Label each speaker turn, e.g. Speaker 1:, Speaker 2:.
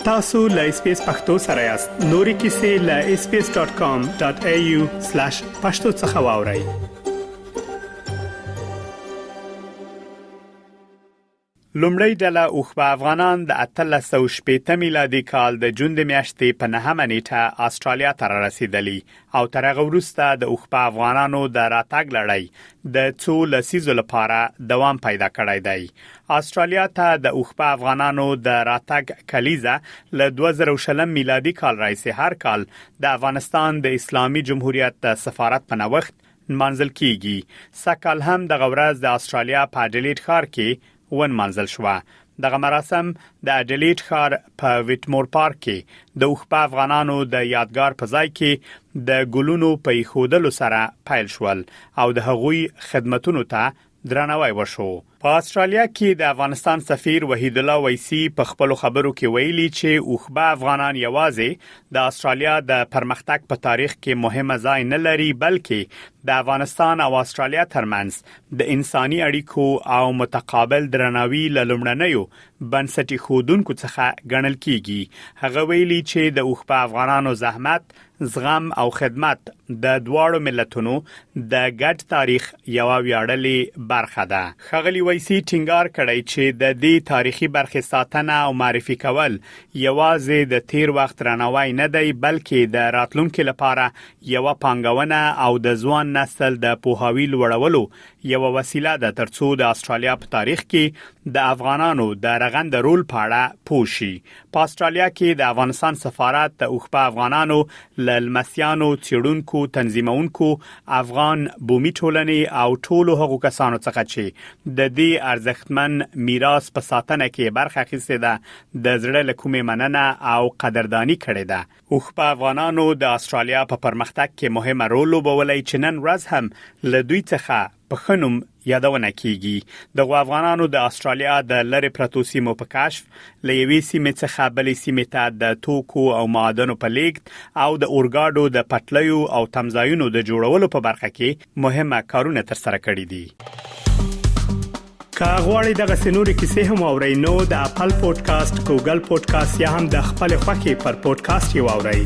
Speaker 1: tasu.lspacepakhtosarayast nori kisi.lspace.com.au/pakhtosakhawauri. لومړی ډله اوخبه افغانان د 1818 میلادي کال د جون د میاشتې په 9مه نیټه استرالیا ته رسیدلی او تر هغه وروسته د اوخبه افغانانو د راتګ لړۍ د څو لسیزو لپاره دوام پیدا کړی دی. استرالیا ته د اوخبه افغانانو د راتګ کلیزه له 2020 میلادي کال راځي هر کال د افغانستان د اسلامي جمهوریت سفارت په نوښت منځل کیږي. سکهال هم د غورز د استرالیا په اډلیډ ښار کې ون منزل شوه. دغه مراسم د اډلیډ ښار په ویټمور پارک کې د اوخبه افغانانو د یادګار په ځای کې د ګلونو په ایښودلو سره پیل شول او د هغوی خدمتونو ته درناوی وشو. په استرالیا کې د افغانستان سفیر وحید الله ویسی په خپل خبرو کې ویلي چې اوخبه افغانان یوازې د استرالیا د پرمختګ په تاریخ کې مهمه ځای نه لري بلکې د افغانستان او استرالیا ترمنځ د انساني اړیکو او متقابل درناوي له لومړنیو بنسټي خودونکو څخه ګڼل کیږي. هغه ویلي چې د اوخبه افغانانو زحمت، زغم او خدمت د دواړو ملتونو د ګډ تاریخ یو ویاړلې برخه ده. ښاغلي ویسی ټینګار کړی چې د دې تاریخي برخې ساتنه او معرفي کول یوازې د تیر وخت رانوای نه دی بلکې د راتلونکو لپاره یو پانګونه او د ځوان نسل د پوهاوی لوړولو یو وسیله ده ترڅو د استرالیا په تاریخ کې د افغانانو د رغند رول په اړه پوښي. په استرالیا کې د افغانستان سفارت د اوخبه افغانانو لمسیانو څېړونکو تنظیمونکو افغان بومي ټولنې او ټولو هغو کسانو څخه چې د دې ارزښتمن میراث په ساتنه کې برخه اخیستې ده د زړه له کومې مننه او قدردانی کړې ده. اوخبه افغانانو د استرالیا په پرمختګ کې مهمه رول لوبولی چې نن ورځ هم له دوی څخه په خنوم یادونه کیږي. د افغانانو د استرالیا د لری پرتو سیمو په کشف له یوې سیمې څخه بلې سیمې ته د توکو او معادنو په لیږد او د اورګاډو د پټلیو او تمځایونو د جوړولو په برخه کې مهمه کارونه ترسره کړي دي. که غواړئ دغه سنوري کیسې هم اورئ نو د خپل پودکاسټ، ګوګل پودکاسټ یا هم د خپل خوښي پر پودکاسټ یو اورئ.